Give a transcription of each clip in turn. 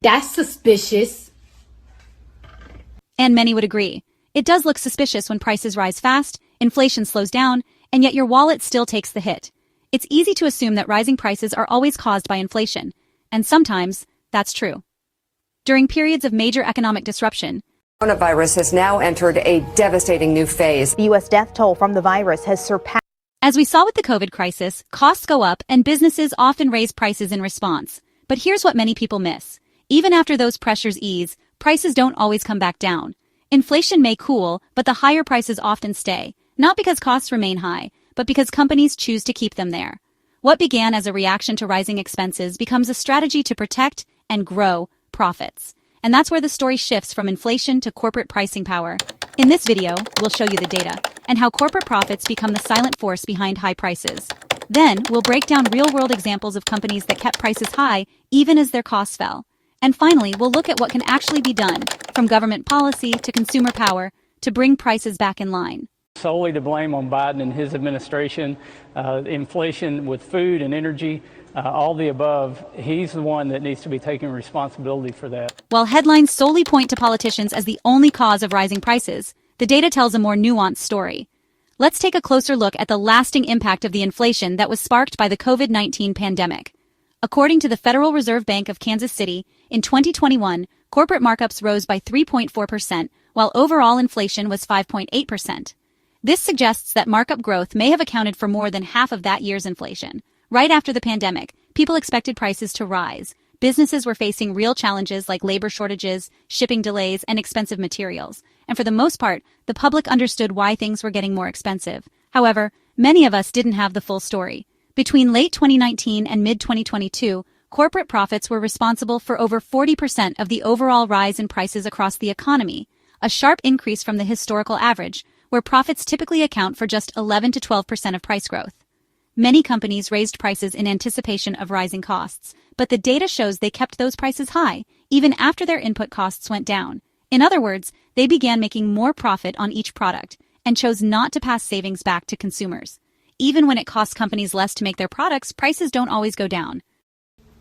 That's suspicious. And many would agree. It does look suspicious when prices rise fast, inflation slows down, and yet your wallet still takes the hit. It's easy to assume that rising prices are always caused by inflation, and sometimes that's true. During periods of major economic disruption, Coronavirus has now entered a devastating new phase. The U.S. death toll from the virus has surpassed. As we saw with the COVID crisis, costs go up and businesses often raise prices in response. But here's what many people miss. Even after those pressures ease, prices don't always come back down. Inflation may cool, but the higher prices often stay, not because costs remain high, but because companies choose to keep them there. What began as a reaction to rising expenses becomes a strategy to protect and grow profits. And that's where the story shifts from inflation to corporate pricing power. In this video, we'll show you the data and how corporate profits become the silent force behind high prices. Then, we'll break down real-world examples of companies that kept prices high even as their costs fell. And finally, we'll look at what can actually be done, from government policy to consumer power, to bring prices back in line. Solely to blame on Biden and his administration, inflation with food and energy, all the above, he's the one that needs to be taking responsibility for that. While headlines solely point to politicians as the only cause of rising prices, the data tells a more nuanced story. Let's take a closer look at the lasting impact of the inflation that was sparked by the COVID-19 pandemic. According to the Federal Reserve Bank of Kansas City, in 2021, corporate markups rose by 3.4%, while overall inflation was 5.8%. This suggests that markup growth may have accounted for more than half of that year's inflation. Right after the pandemic, people expected prices to rise. Businesses were facing real challenges like labor shortages, shipping delays, and expensive materials. And for the most part, the public understood why things were getting more expensive. However, many of us didn't have the full story. Between late 2019 and mid-2022, corporate profits were responsible for over 40% of the overall rise in prices across the economy, a sharp increase from the historical average, where profits typically account for just 11 to 12% of price growth. Many companies raised prices in anticipation of rising costs, but the data shows they kept those prices high, even after their input costs went down. In other words, they began making more profit on each product and chose not to pass savings back to consumers. Even when it costs companies less to make their products, prices don't always go down.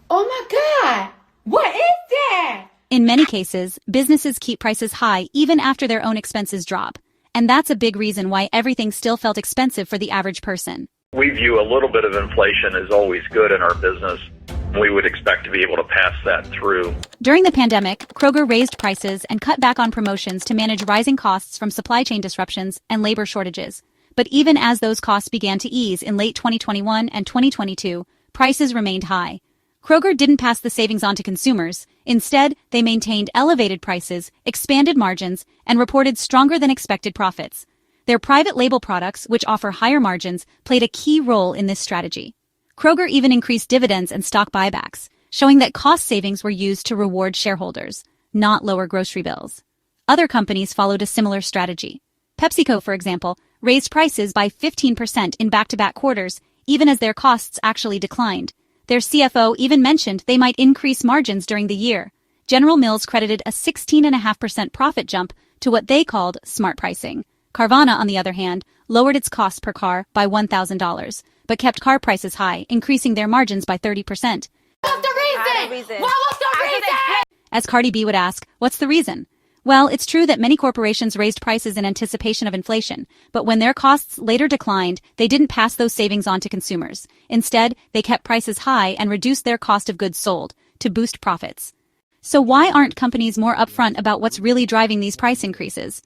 Oh my God! What is that? In many cases, businesses keep prices high even after their own expenses drop. And that's a big reason why everything still felt expensive for the average person. We view a little bit of inflation as always good in our business. We would expect to be able to pass that through. During the pandemic, Kroger raised prices and cut back on promotions to manage rising costs from supply chain disruptions and labor shortages. But even as those costs began to ease in late 2021 and 2022, prices remained high. Kroger didn't pass the savings on to consumers. Instead, they maintained elevated prices, expanded margins, and reported stronger than expected profits. Their private label products, which offer higher margins, played a key role in this strategy. Kroger even increased dividends and stock buybacks, showing that cost savings were used to reward shareholders, not lower grocery bills. Other companies followed a similar strategy. PepsiCo, for example, raised prices by 15% in back-to-back quarters, even as their costs actually declined. Their CFO even mentioned they might increase margins during the year. General Mills credited a 16.5% profit jump to what they called smart pricing. Carvana, on the other hand, lowered its cost per car by $1,000, but kept car prices high, increasing their margins by 30%. What's the reason? What was the reason? As Cardi B would ask, what's the reason? Well, it's true that many corporations raised prices in anticipation of inflation, but when their costs later declined, they didn't pass those savings on to consumers. Instead, they kept prices high and reduced their cost of goods sold to boost profits. So why aren't companies more upfront about what's really driving these price increases?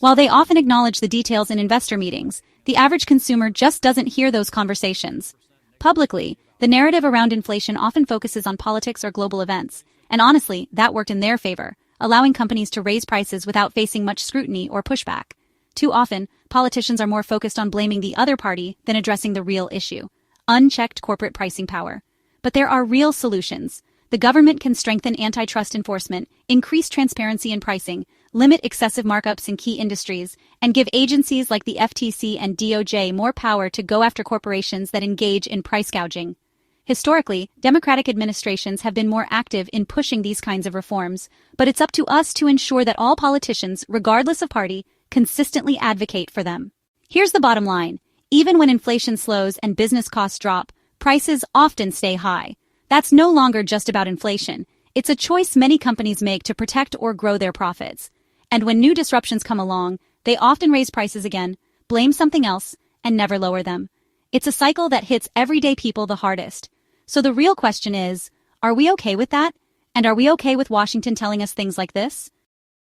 While they often acknowledge the details in investor meetings, the average consumer just doesn't hear those conversations. Publicly, the narrative around inflation often focuses on politics or global events, and honestly, that worked in their favor, allowing companies to raise prices without facing much scrutiny or pushback. Too often, politicians are more focused on blaming the other party than addressing the real issue: unchecked corporate pricing power. But there are real solutions. The government can strengthen antitrust enforcement, increase transparency in pricing, limit excessive markups in key industries, and give agencies like the FTC and DOJ more power to go after corporations that engage in price gouging. Historically, Democratic administrations have been more active in pushing these kinds of reforms, but it's up to us to ensure that all politicians, regardless of party, consistently advocate for them. Here's the bottom line. Even when inflation slows and business costs drop, prices often stay high. That's no longer just about inflation. It's a choice many companies make to protect or grow their profits. And when new disruptions come along, they often raise prices again, blame something else, and never lower them. It's a cycle that hits everyday people the hardest. So the real question is, are we okay with that? And are we okay with Washington telling us things like this?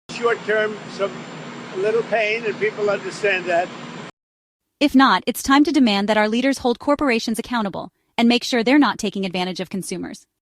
Short term, a little pain, and people understand that. If not, it's time to demand that our leaders hold corporations accountable and make sure they're not taking advantage of consumers.